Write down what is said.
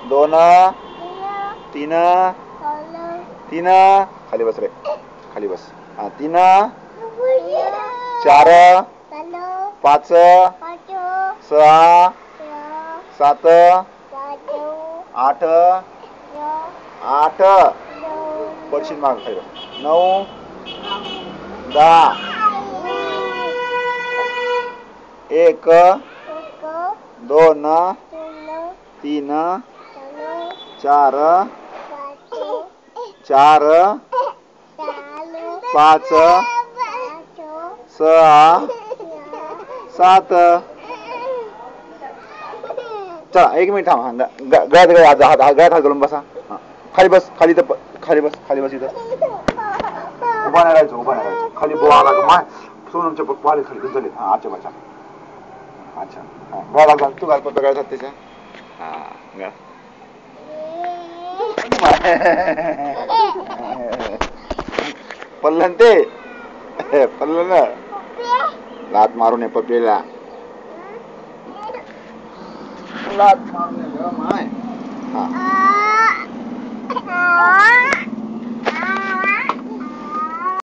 दोन तीन तीन खाली बस रे खाली बस हा तीन चार पाच सहा सात आठ आठ पडशील माग खाली बस 9 10 1 2 3 4 4 5 6 7 चला 1 मिनिट थांब गळ्यात हात घालून बसा खाली बस खाली बस इथं उभा नाही राहायचं खाली बोवा लाग माय सोनमच्या पाले खाली झाले हा अच्छा बच्चा अच्छा हा गळ्यात घाल तू घाल पप्पा गळ्यात त्याच्या हा पडलं ते पडलं ना लात मारून ये पप्पीला लात मारून ये माय